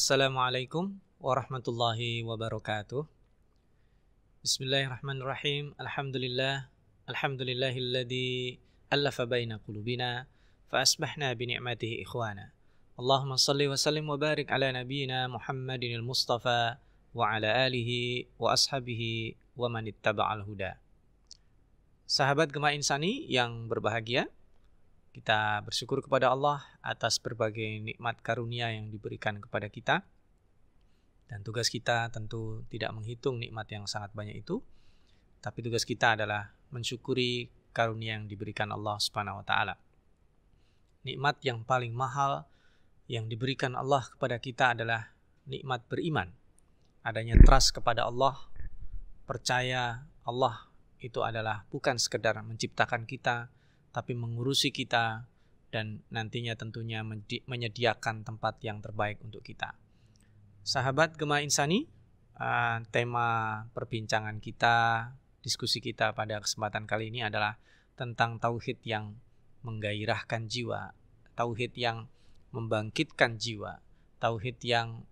Assalamualaikum warahmatullahi wabarakatuh. Bismillahirrahmanirrahim. Alhamdulillahilladzi allafa baina qulubina fa asbahna bi ni'matihi ikhwana. Allahumma shalli wa sallim wa barik ala nabiyyina Muhammadinil Mustafa wa ala alihi wa ashabihi wa man ittaba'al huda. Sahabat Gema Insani yang berbahagia, kita bersyukur kepada Allah atas berbagai nikmat karunia yang diberikan kepada kita. Dan tugas kita tentu tidak menghitung nikmat yang sangat banyak itu, tapi tugas kita adalah mensyukuri karunia yang diberikan Allah Subhanahu wa taala. Nikmat yang paling mahal yang diberikan Allah kepada kita adalah nikmat beriman. Adanya trust kepada Allah, percaya Allah itu adalah bukan sekedar menciptakan kita, tapi mengurusi kita dan nantinya tentunya menyediakan tempat yang terbaik untuk kita. Sahabat Gema Insani, tema perbincangan kita, diskusi kita pada kesempatan kali ini adalah tentang tauhid yang menggairahkan jiwa, tauhid yang membangkitkan jiwa, tauhid yang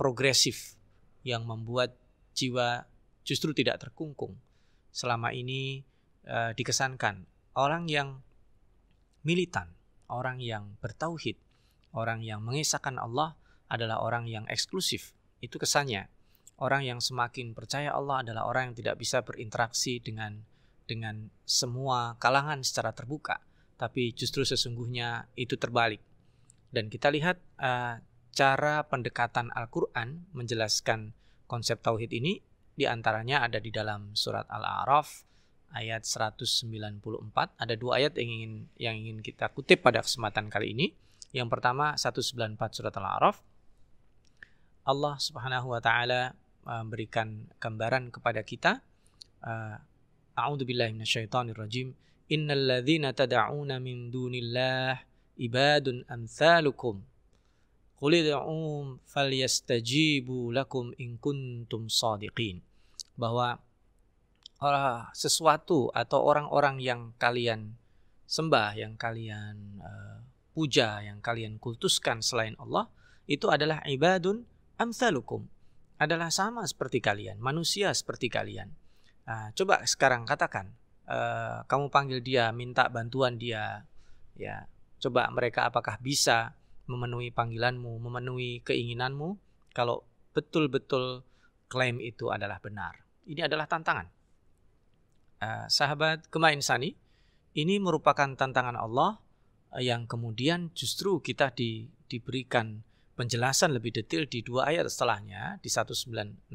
progresif, yang membuat jiwa justru tidak terkungkung. Selama ini dikesankan orang yang militan, orang yang bertauhid, orang yang mengesahkan Allah adalah orang yang eksklusif. Itu kesannya. Orang yang semakin percaya Allah adalah orang yang tidak bisa berinteraksi dengan semua kalangan secara terbuka. Tapi justru sesungguhnya itu terbalik. Dan kita lihat cara pendekatan Al-Quran menjelaskan konsep tauhid ini, diantaranya ada di dalam surat Al-A'raf ayat 194. Ada dua ayat yang ingin kita kutip pada kesempatan kali ini. Yang pertama 194 surat Al-A'raf. Allah Subhanahu wa taala memberikan gambaran kepada kita. A'udzubillahi minasyaitonirrajim. Innal ladzina tad'una min dunillah ibadun amsalukum. Qul ud'u falyastajibu lakum in kuntum shadiqin. Bahwa sesuatu atau orang-orang yang kalian sembah, yang kalian puja, yang kalian kultuskan selain Allah, itu adalah ibadun amsalukum, adalah sama seperti kalian, manusia seperti kalian. Coba sekarang katakan, kamu panggil dia, minta bantuan dia, ya, coba mereka apakah bisa memenuhi panggilanmu, memenuhi keinginanmu, kalau betul-betul klaim itu adalah benar. Ini adalah tantangan. Sahabat Gema Insani, ini merupakan tantangan Allah yang kemudian justru kita diberikan penjelasan lebih detail di dua ayat setelahnya, di 196.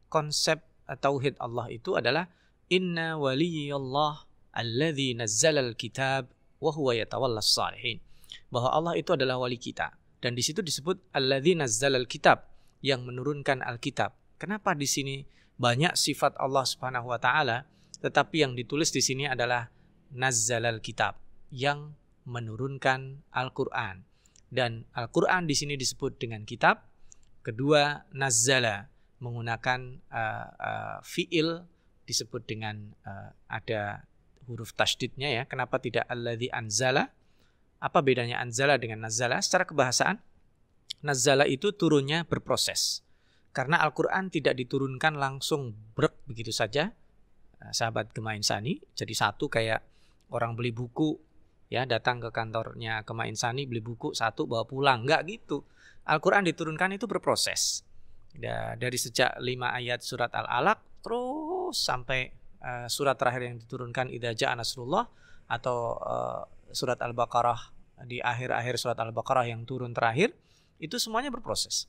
Konsep tauhid Allah itu adalah inna waliyallah alladzi nazzalal kitab wa huwa yatawallas shalihin. Bahwa Allah itu adalah wali kita, dan di situ disebut alladzi nazzalal kitab, yang menurunkan Alkitab. Kenapa di sini banyak sifat Allah Subhanahu wa taala, tetapi yang ditulis di sini adalah nazzalal kitab, yang menurunkan Al-Qur'an. Dan Al-Qur'an di sini disebut dengan kitab. Kedua, nazzala menggunakan fiil, disebut dengan ada huruf tasydidnya, ya. Kenapa tidak alladzi anzala? Apa bedanya anzala dengan nazzala? Secara kebahasaan, nazzala itu turunnya berproses. Karena Al-Qur'an tidak diturunkan langsung brek begitu saja. Sahabat Gema Insani, jadi satu kayak orang beli buku, ya, datang ke kantornya Gema Insani, beli buku satu bawa pulang, enggak gitu. Al-Quran diturunkan itu berproses. Dari sejak 5 ayat surat Al-Alaq terus sampai surat terakhir yang diturunkan idza ja'a nasrullah, atau surat Al-Baqarah, di akhir-akhir surat Al-Baqarah yang turun terakhir, itu semuanya berproses.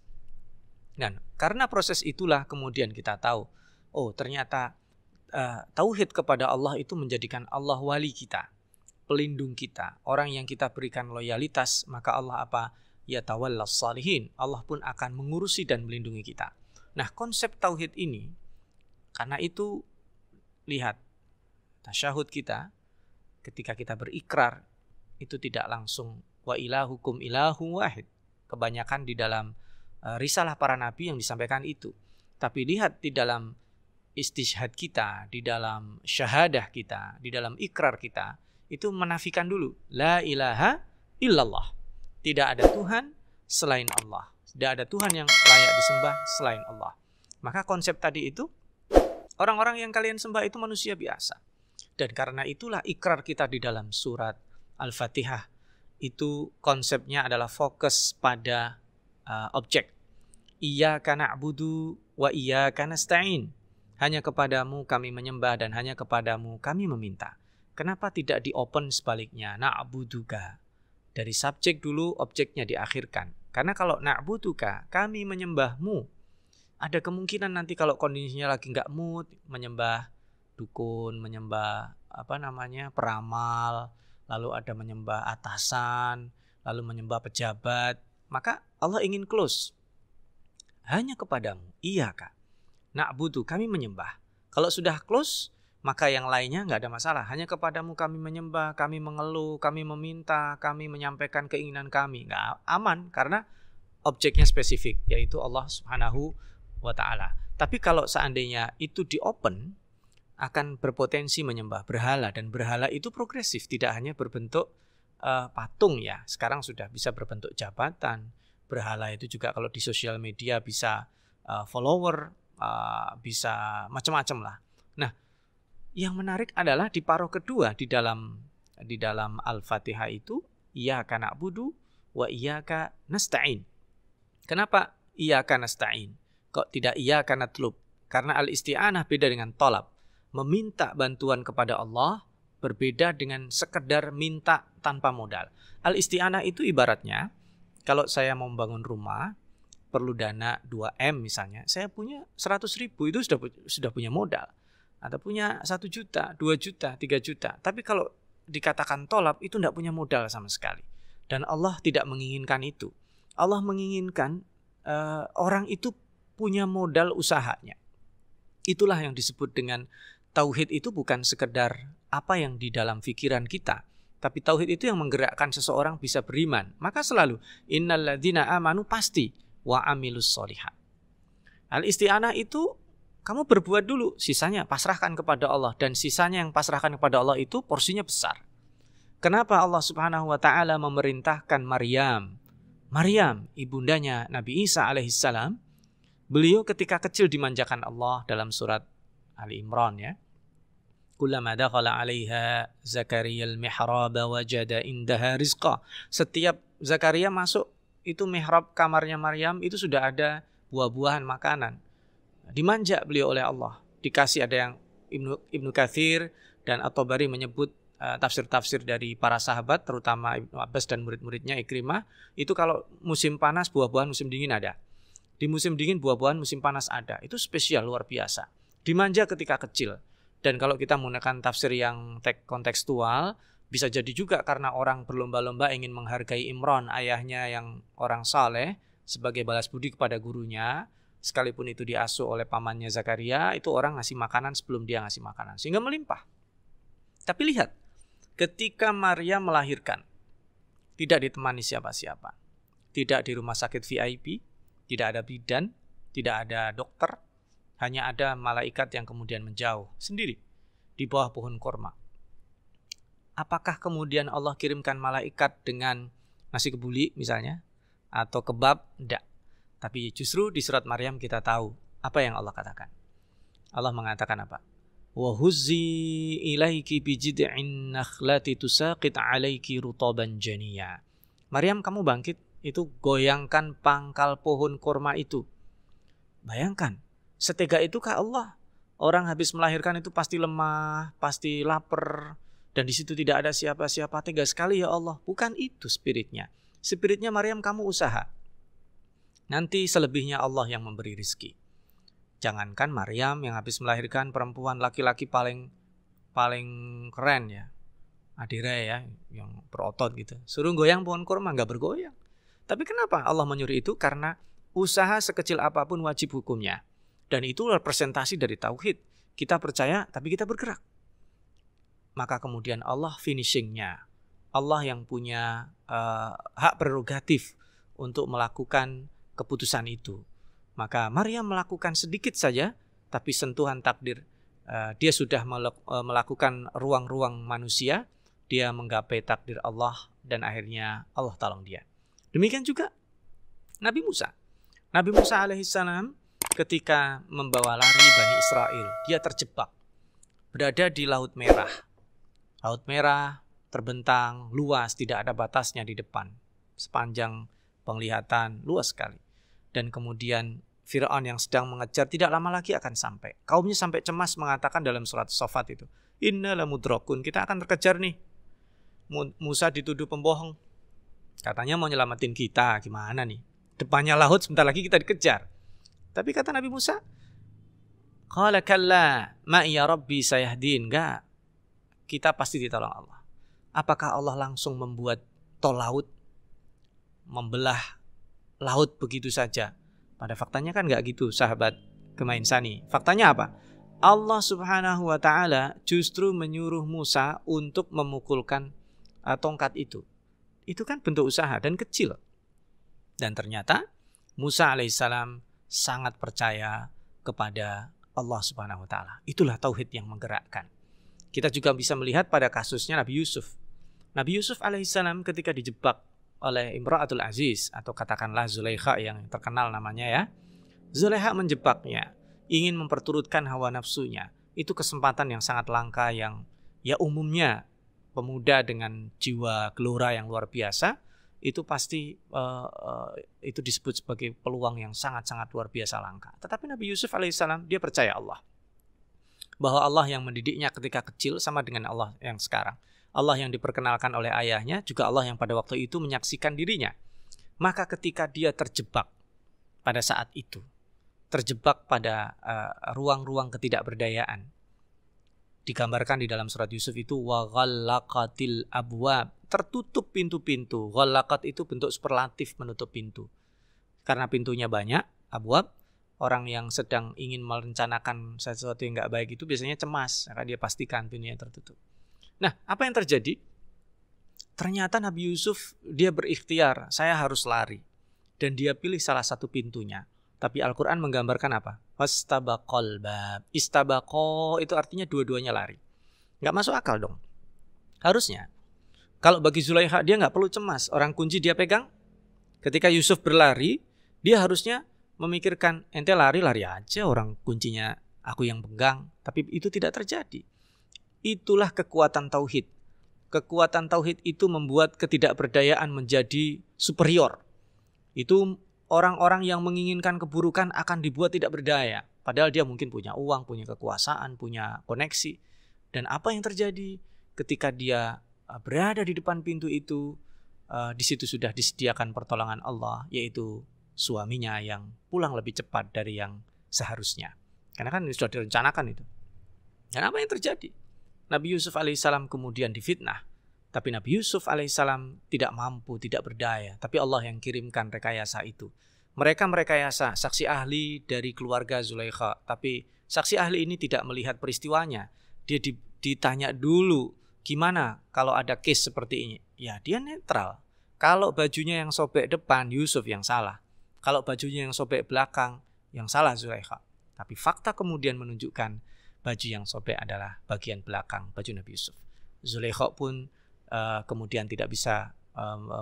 Dan karena proses itulah kemudian kita tahu, oh ternyata tauhid kepada Allah itu menjadikan Allah wali kita, pelindung kita, orang yang kita berikan loyalitas, maka Allah apa? Yatawallas shalihin. Allah pun akan mengurusi dan melindungi kita. Nah, konsep tauhid ini, karena itu lihat tasyahud kita, ketika kita berikrar itu tidak langsung wa ilahukum ilahu wahid. Kebanyakan di dalam risalah para nabi yang disampaikan itu. Tapi lihat di dalam istishhad kita, di dalam syahadah kita, di dalam ikrar kita, itu menafikan dulu la ilaha illallah. Tidak ada Tuhan selain Allah. Tidak ada Tuhan yang layak disembah selain Allah. Maka konsep tadi itu, orang-orang yang kalian sembah itu manusia biasa. Dan karena itulah ikrar kita di dalam surat Al-Fatihah itu konsepnya adalah fokus pada objek. Iyyaka na'budu wa iyyaka nasta'in. Hanya kepadamu kami menyembah dan hanya kepadamu kami meminta. Kenapa tidak di-open sebaliknya? Na'buduka. Dari subjek dulu, objeknya diakhirkan. Karena kalau na'buduka, kami menyembahmu. Ada kemungkinan nanti kalau kondisinya lagi nggak mood, menyembah dukun, menyembah peramal, lalu ada menyembah atasan, lalu menyembah pejabat. Maka Allah ingin close. Hanya kepadamu, iyaka na'budu, kami menyembah. Kalau sudah close, maka yang lainnya nggak ada masalah. Hanya kepadamu kami menyembah, kami mengeluh, kami meminta, kami menyampaikan keinginan kami. Nggak aman karena objeknya spesifik, yaitu Allah Subhanahu wa ta'ala. Tapi kalau seandainya itu di-open, akan berpotensi menyembah berhala. Dan berhala itu progresif, tidak hanya berbentuk patung ya. Sekarang sudah bisa berbentuk jabatan. Berhala itu juga kalau di sosial media bisa follower, bisa macam-macam lah. Nah, yang menarik adalah di paruh kedua di dalam Al-Fatihah itu iyyaka na'budu wa iyyaka nasta'in. Kenapa iyyaka nasta'in? Kok tidak iyyaka natlub? Karena al-isti'anah beda dengan tolab. Meminta bantuan kepada Allah berbeda dengan sekedar minta tanpa modal. Al-isti'anah itu ibaratnya kalau saya mau membangun rumah perlu dana 2M misalnya, saya punya 100.000 itu sudah punya modal. Atau punya 1 juta, 2 juta, 3 juta. Tapi kalau dikatakan tolab itu tidak punya modal sama sekali. Dan Allah tidak menginginkan itu. Allah menginginkan orang itu punya modal usahanya. Itulah yang disebut dengan tauhid. Itu bukan sekedar apa yang di dalam pikiran kita. Tapi tauhid itu yang menggerakkan seseorang bisa beriman. Maka selalu innalladzina amanu pasti wa amilus sholihat. Al-isti'anah itu kamu berbuat dulu, sisanya pasrahkan kepada Allah. Dan sisanya yang pasrahkan kepada Allah itu porsinya besar. Kenapa Allah Subhanahu wa ta'ala memerintahkan Maryam, ibundanya Nabi Isa alaihissalam, beliau ketika kecil dimanjakan Allah dalam surat Ali Imran ya. Kullama dakhala 'alaiha Zakaria al-mihrab wajada indaha rizqa. Setiap Zakaria masuk itu mihrab kamarnya Maryam itu sudah ada buah-buahan makanan. Dimanja beliau oleh Allah. Dikasih, ada yang Ibnu Katsir dan At-Tabari menyebut tafsir-tafsir dari para sahabat, terutama Ibnu Abbas dan murid-muridnya Ikrimah, itu kalau musim panas buah-buahan, musim dingin ada. Di musim dingin buah-buahan, musim panas ada. Itu spesial, luar biasa. Dimanja ketika kecil. Dan kalau kita menggunakan tafsir yang kontekstual, bisa jadi juga karena orang berlomba-lomba ingin menghargai Imran, ayahnya yang orang saleh, sebagai balas budi kepada gurunya. Sekalipun itu diasuh oleh pamannya Zakaria, itu orang ngasih makanan sebelum dia ngasih makanan. Sehingga melimpah. Tapi lihat, ketika Maryam melahirkan, tidak ditemani siapa-siapa. Tidak di rumah sakit VIP, tidak ada bidan, tidak ada dokter. Hanya ada malaikat yang kemudian menjauh sendiri di bawah pohon korma. Apakah kemudian Allah kirimkan malaikat dengan nasi kebuli misalnya? Atau kebab? Tidak. Tapi justru di surat Maryam kita tahu apa yang Allah katakan. Allah mengatakan apa? Wa huzzi ilaiki bijid'in nakhlati tusaqit 'alaiki rutaban janiyya. Maryam, kamu bangkit, itu goyangkan pangkal pohon kurma itu. Bayangkan, setega itukah Allah? Orang habis melahirkan itu pasti lemah, pasti lapar, dan di situ tidak ada siapa-siapa. Tega sekali ya Allah. Bukan itu spiritnya. Spiritnya Maryam, kamu usaha. Nanti selebihnya Allah yang memberi rizki. Jangankan Maryam yang habis melahirkan, perempuan, laki-laki paling keren ya, Adira ya, yang berotot gitu. Suruh goyang pohon kurma, nggak bergoyang. Tapi kenapa Allah menyuruh itu? Karena usaha sekecil apapun wajib hukumnya. Dan itu representasi dari tauhid. Kita percaya tapi kita bergerak. Maka kemudian Allah finishingnya. Allah yang punya hak prerogatif untuk melakukan keputusan itu. Maka Maryam melakukan sedikit saja, tapi sentuhan takdir. Dia sudah melakukan ruang-ruang manusia. Dia menggapai takdir Allah dan akhirnya Allah tolong dia. Demikian juga Nabi Musa. Nabi Musa alaihissalam ketika membawa lari Bani Israel, dia terjebak berada di Laut Merah. Laut Merah terbentang, luas, tidak ada batasnya di depan. Sepanjang penglihatan, luas sekali. Dan kemudian Fir'aun yang sedang mengejar tidak lama lagi akan sampai. Kaumnya sampai cemas mengatakan dalam surat Shafat itu, Inna lamudrakun, kita akan terkejar nih. Musa dituduh pembohong. Katanya mau nyelamatin kita, gimana nih? Depannya laut, sebentar lagi kita dikejar. Tapi kata Nabi Musa, qala kalla ma'iya rabbi sayahdin. Enggak, kita pasti ditolong Allah. Apakah Allah langsung membuat tol laut, membelah laut begitu saja? Pada faktanya kan enggak gitu, sahabat Gemainsani. Faktanya apa? Allah subhanahu wa ta'ala justru menyuruh Musa untuk memukulkan tongkat itu. Itu kan bentuk usaha dan kecil. Dan ternyata Musa alaihissalam sangat percaya kepada Allah subhanahu wa ta'ala. Itulah tauhid yang menggerakkan. Kita juga bisa melihat pada kasusnya Nabi Yusuf. Nabi Yusuf alaihissalam ketika dijebak oleh Imra'atul Aziz, atau katakanlah Zulaikha yang terkenal namanya ya. Zulaikha menjebaknya, ingin memperturutkan hawa nafsunya. Itu kesempatan yang sangat langka yang ya umumnya pemuda dengan jiwa gelora yang luar biasa, itu pasti itu disebut sebagai peluang yang sangat-sangat luar biasa langka. Tetapi Nabi Yusuf alaihissalam dia percaya Allah. Bahwa Allah yang mendidiknya ketika kecil sama dengan Allah yang sekarang. Allah yang diperkenalkan oleh ayahnya, juga Allah yang pada waktu itu menyaksikan dirinya. Maka ketika dia terjebak pada saat itu, terjebak pada ruang-ruang ketidakberdayaan, digambarkan di dalam surat Yusuf itu, wa ghallaqatil abwab, tertutup pintu-pintu. Ghallaqat itu bentuk superlatif menutup pintu. Karena pintunya banyak, abwab, orang yang sedang ingin merencanakan sesuatu yang enggak baik itu biasanya cemas, maka dia pastikan pintunya tertutup. Nah, apa yang terjadi? Ternyata Nabi Yusuf dia berikhtiar, saya harus lari. Dan dia pilih salah satu pintunya. Tapi Al-Quran menggambarkan apa? Wastabaqal bab. Istabaqo itu artinya dua-duanya lari. Nggak masuk akal dong. Harusnya, kalau bagi Zulaikha dia nggak perlu cemas. Orang kunci dia pegang. Ketika Yusuf berlari, dia harusnya memikirkan, ente lari-lari aja, orang kuncinya aku yang pegang. Tapi itu tidak terjadi. Itulah kekuatan tauhid. Kekuatan tauhid itu membuat ketidakberdayaan menjadi superior. Itu orang-orang yang menginginkan keburukan akan dibuat tidak berdaya. Padahal dia mungkin punya uang, punya kekuasaan, punya koneksi. Dan apa yang terjadi ketika dia berada di depan pintu itu, di situ sudah disediakan pertolongan Allah, yaitu suaminya yang pulang lebih cepat dari yang seharusnya. Karena kan sudah direncanakan itu. Dan apa yang terjadi? Nabi Yusuf alaihissalam kemudian difitnah. Tapi Nabi Yusuf alaihissalam tidak mampu, tidak berdaya. Tapi Allah yang kirimkan rekayasa itu. Mereka merekayasa saksi ahli dari keluarga Zulaikha. Tapi saksi ahli ini tidak melihat peristiwanya. Dia ditanya dulu, gimana kalau ada case seperti ini? Ya dia netral. Kalau bajunya yang sobek depan, Yusuf yang salah. Kalau bajunya yang sobek belakang, yang salah Zulaikha. Tapi fakta kemudian menunjukkan baju yang sobek adalah bagian belakang baju Nabi Yusuf. Zulaikha pun kemudian tidak bisa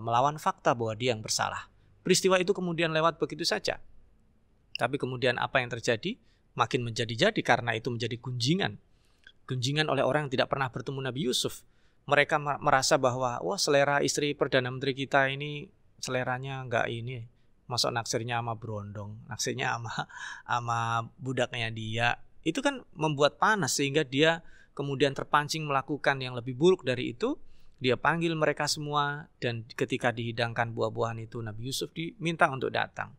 melawan fakta bahwa dia yang bersalah. Peristiwa itu kemudian lewat begitu saja. Tapi kemudian apa yang terjadi? Makin menjadi-jadi karena itu menjadi gunjingan. Gunjingan oleh orang yang tidak pernah bertemu Nabi Yusuf. Mereka merasa bahwa wah selera istri Perdana Menteri kita ini seleranya enggak ini. Masuk naksirnya sama berondong, naksirnya sama budaknya dia. Itu kan membuat panas sehingga dia kemudian terpancing melakukan yang lebih buruk dari itu. Dia panggil mereka semua dan ketika dihidangkan buah-buahan itu Nabi Yusuf diminta untuk datang.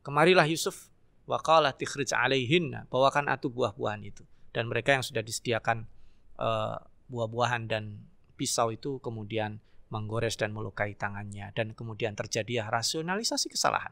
Kemarilah Yusuf, wa qala tikhrij alaihinna, bawakan atu buah-buahan itu. Dan mereka yang sudah disediakan buah-buahan dan pisau itu kemudian menggores dan melukai tangannya. Dan kemudian terjadi rasionalisasi kesalahan.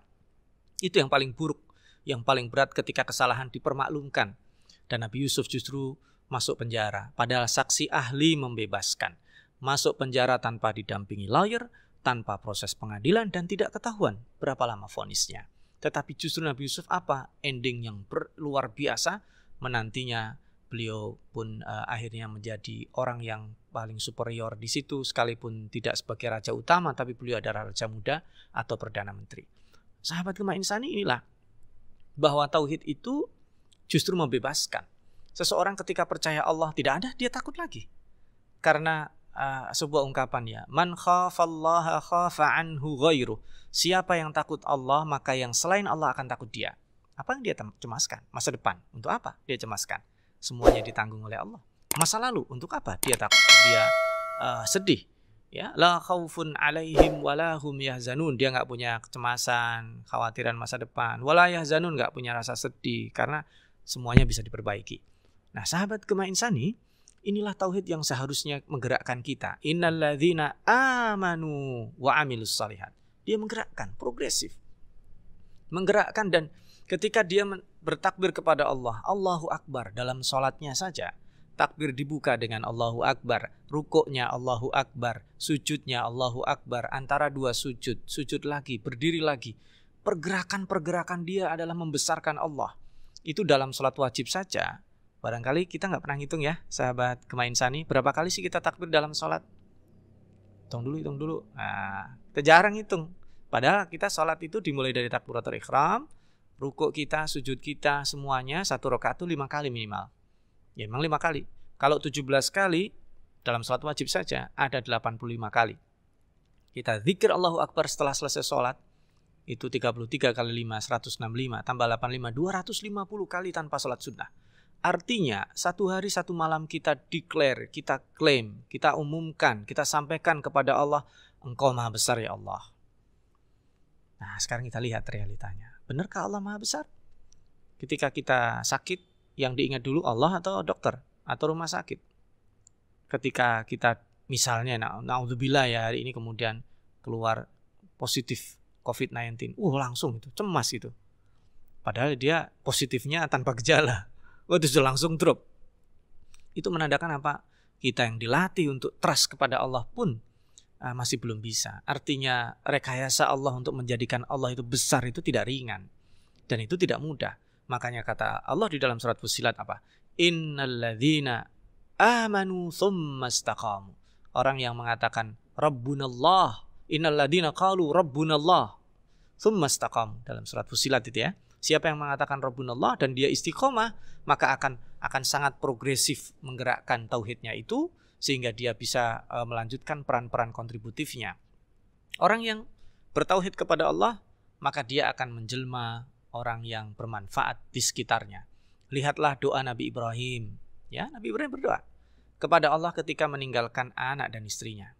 Itu yang paling buruk. Yang paling berat ketika kesalahan dipermaklumkan. Dan Nabi Yusuf justru masuk penjara. Padahal saksi ahli membebaskan. Masuk penjara tanpa didampingi lawyer, tanpa proses pengadilan, dan tidak ketahuan berapa lama vonisnya. Tetapi justru Nabi Yusuf apa? Ending yang luar biasa. Menantinya beliau pun akhirnya menjadi orang yang paling superior di situ. Sekalipun tidak sebagai raja utama, tapi beliau adalah raja muda atau Perdana Menteri. sahabat Gemah Insani inilah bahwa tauhid itu justru membebaskan. Seseorang ketika percaya Allah tidak ada, dia takut lagi. Karena sebuah ungkapan ya, man khafallaha khafa anhu ghairuh. Siapa yang takut Allah, maka yang selain Allah akan takut dia. Apa yang dia cemaskan? Masa depan. Untuk apa dia cemaskan? Semuanya ditanggung oleh Allah. Masa lalu, untuk apa dia takut? Dia sedih. Ya, la khaufun alaihim wala hum yahzanun. Dia enggak punya kecemasan, khawatiran masa depan. Wala yahzanun, enggak punya rasa sedih karena semuanya bisa diperbaiki. Nah, sahabat Gemah Insani, inilah tauhid yang seharusnya menggerakkan kita. Innalladzina amanu wa amilus shalihat. Dia menggerakkan, progresif. Menggerakkan, dan ketika dia bertakbir kepada Allah, Allahu Akbar, dalam sholatnya saja, takbir dibuka dengan Allahu Akbar, rukuknya Allahu Akbar, sujudnya Allahu Akbar, antara dua sujud, sujud lagi, berdiri lagi. Pergerakan-pergerakan dia adalah membesarkan Allah. Itu dalam sholat wajib saja. Barangkali kita nggak pernah hitung ya, sahabat Gemah Insani, berapa kali sih kita takbir dalam sholat? Hitung dulu. Nah, kita jarang hitung. Padahal kita sholat itu dimulai dari takbiratul ihram, rukuk kita, sujud kita, semuanya satu rakaat itu 5 kali minimal. Ya memang 5 kali. Kalau 17 kali dalam sholat wajib saja ada 85 kali. Kita zikir Allahu Akbar setelah selesai sholat, itu 33 kali 5, 165, tambah 85, 250 kali tanpa sholat sunnah. Artinya, satu hari satu malam kita declare, kita klaim, kita umumkan, kita sampaikan kepada Allah, Engkau Maha Besar ya Allah. Nah, sekarang kita lihat realitanya. Benarkah Allah Maha Besar? Ketika kita sakit, yang diingat dulu Allah atau dokter atau rumah sakit? Ketika kita misalnya, naudzubillah ya, hari ini kemudian keluar positif COVID-19, langsung itu, cemas itu. Padahal dia positifnya tanpa gejala. Itu sudah langsung drop. Itu menandakan apa? Kita yang dilatih untuk trust kepada Allah pun masih belum bisa. Artinya rekayasa Allah untuk menjadikan Allah itu besar itu tidak ringan. Dan itu tidak mudah. Makanya kata Allah di dalam surat Fussilat apa? Innalladzina amanu tsumma istaqamu. Orang yang mengatakan Rabbunallah. Innalladzina qalu Rabbunallah tsumma istaqamu. Dalam surat Fussilat itu ya. Siapa yang mengatakan Rabbunallah dan dia istiqomah, maka akan sangat progresif menggerakkan tauhidnya itu, sehingga dia bisa melanjutkan peran-peran kontributifnya. Orang yang bertauhid kepada Allah, maka dia akan menjelma orang yang bermanfaat di sekitarnya. Lihatlah doa Nabi Ibrahim. Ya, Nabi Ibrahim berdoa kepada Allah ketika meninggalkan anak dan istrinya.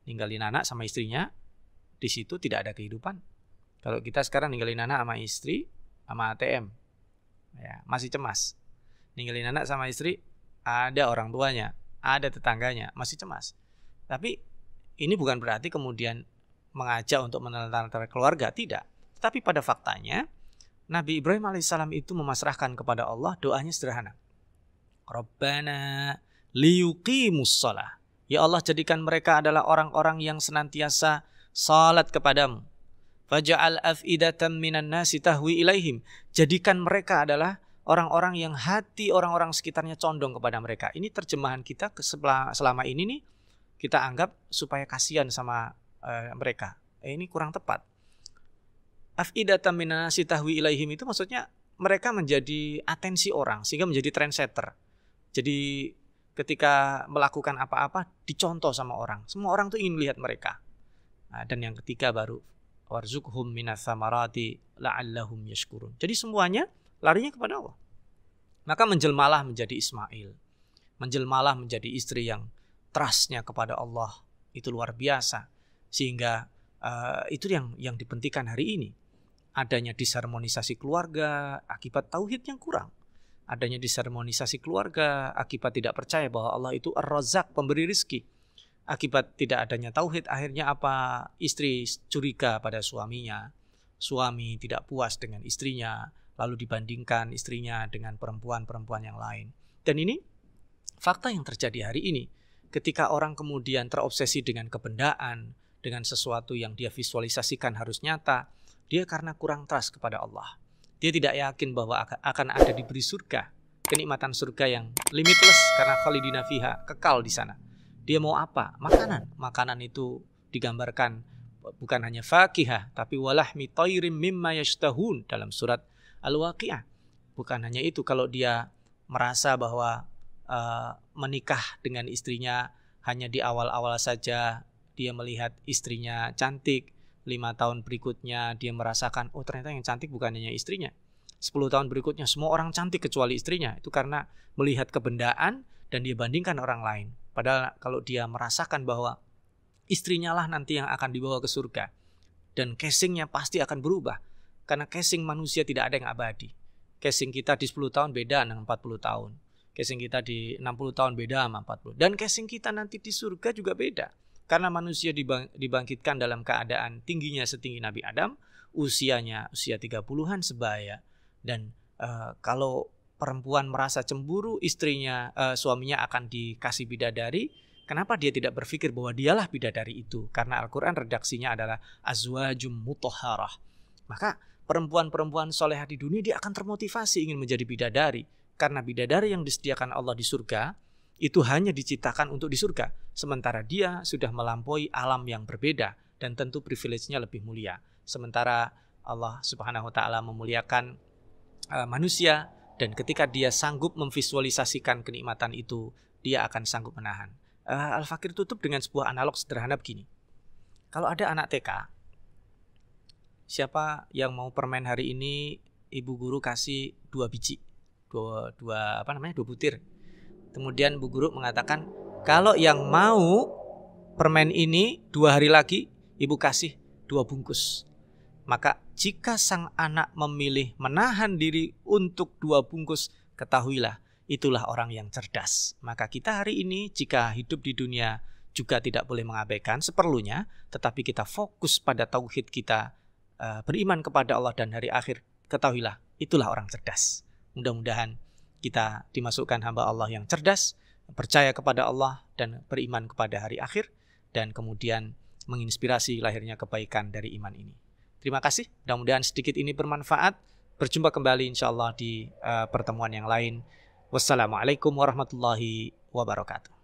Ninggalin anak sama istrinya, di situ tidak ada kehidupan. Kalau kita sekarang ninggalin anak sama istri, sama ATM, ya, masih cemas. Ninggalin anak sama istri, ada orang tuanya, ada tetangganya, masih cemas. Tapi ini bukan berarti kemudian mengajak untuk menelantar keluarga, tidak. Tapi pada faktanya, Nabi Ibrahim alaihissalam itu memasrahkan kepada Allah, doanya sederhana. Rabbana liyuqimus shalah. Ya Allah, jadikan mereka adalah orang-orang yang senantiasa salat kepadamu. Faja'al af'idatan minan nasi tahwi ilaihim. Jadikan mereka adalah orang-orang yang hati orang-orang sekitarnya condong kepada mereka. Ini terjemahan kita selama ini nih, kita anggap supaya kasihan sama mereka. Ini kurang tepat. Af'idatan minan nasi tahwi ilaihim itu maksudnya mereka menjadi atensi orang, sehingga menjadi trendsetter. Jadi ketika melakukan apa-apa dicontoh sama orang. Semua orang tuh ingin lihat mereka. Nah, dan yang ketiga baru warzuqhum minas samarati la'allahum yashkurun. Jadi semuanya larinya kepada Allah. Maka menjelmalah menjadi Ismail. Menjelmalah menjadi istri yang trustnya kepada Allah itu luar biasa. Sehingga itu yang dipentingkan hari ini. Adanya disharmonisasi keluarga akibat tauhid yang kurang. Adanya disharmonisasi keluarga akibat tidak percaya bahwa Allah itu Ar-Razzaq, pemberi rizki. Akibat tidak adanya tauhid, akhirnya apa? Istri curiga pada suaminya. Suami tidak puas dengan istrinya, lalu dibandingkan istrinya dengan perempuan-perempuan yang lain. Dan ini fakta yang terjadi hari ini. Ketika orang kemudian terobsesi dengan kebendaan, dengan sesuatu yang dia visualisasikan harus nyata, dia karena kurang trust kepada Allah. Dia tidak yakin bahwa akan ada diberi surga, kenikmatan surga yang limitless karena khalidina fiha, kekal di sana. Dia mau apa? Makanan. Makanan itu digambarkan bukan hanya fakihah, tapi walahmi tairim mimma yashtahun dalam surat Al-Waqi'ah. Bukan hanya itu, kalau dia merasa bahwa menikah dengan istrinya hanya di awal-awal saja, dia melihat istrinya cantik, 5 tahun berikutnya dia merasakan, oh ternyata yang cantik bukan hanya istrinya. 10 tahun berikutnya semua orang cantik kecuali istrinya. Itu karena melihat kebendaan dan dia bandingkan orang lain. Padahal kalau dia merasakan bahwa istrinya lah nanti yang akan dibawa ke surga, dan casingnya pasti akan berubah. Karena casing manusia tidak ada yang abadi. Casing kita di 10 tahun beda dengan 40 tahun. Casing kita di 60 tahun beda sama 40. Dan casing kita nanti di surga juga beda. Karena manusia dibangkitkan dalam keadaan tingginya setinggi Nabi Adam, usianya usia 30-an sebaya. Dan kalau perempuan merasa cemburu istrinya, suaminya akan dikasih bidadari, kenapa dia tidak berpikir bahwa dialah bidadari itu? Karena Al-Quran redaksinya adalah azwajum mutahharah. Maka perempuan-perempuan solehah di dunia dia akan termotivasi ingin menjadi bidadari. Karena bidadari yang disediakan Allah di surga itu hanya diciptakan untuk di surga. Sementara dia sudah melampaui alam yang berbeda dan tentu privilege-nya lebih mulia. Sementara Allah Subhanahu wa taala memuliakan manusia, dan ketika dia sanggup memvisualisasikan kenikmatan itu, dia akan sanggup menahan. Al-Fakir tutup dengan sebuah analog sederhana begini. Kalau ada anak TK, siapa yang mau permen hari ini, ibu guru kasih 2 biji. Dua butir. Kemudian bu guru mengatakan, kalau yang mau permen ini 2 hari lagi, ibu kasih 2 bungkus. Maka jika sang anak memilih menahan diri untuk 2 bungkus, ketahuilah itulah orang yang cerdas. Maka kita hari ini jika hidup di dunia juga tidak boleh mengabaikan seperlunya, tetapi kita fokus pada tauhid kita, beriman kepada Allah dan hari akhir, ketahuilah itulah orang cerdas. Mudah-mudahan kita dimasukkan hamba Allah yang cerdas, percaya kepada Allah dan beriman kepada hari akhir, dan kemudian menginspirasi lahirnya kebaikan dari iman ini. Terima kasih, mudah-mudahan sedikit ini bermanfaat. Berjumpa kembali insya Allah di pertemuan yang lain. Wassalamualaikum warahmatullahi wabarakatuh.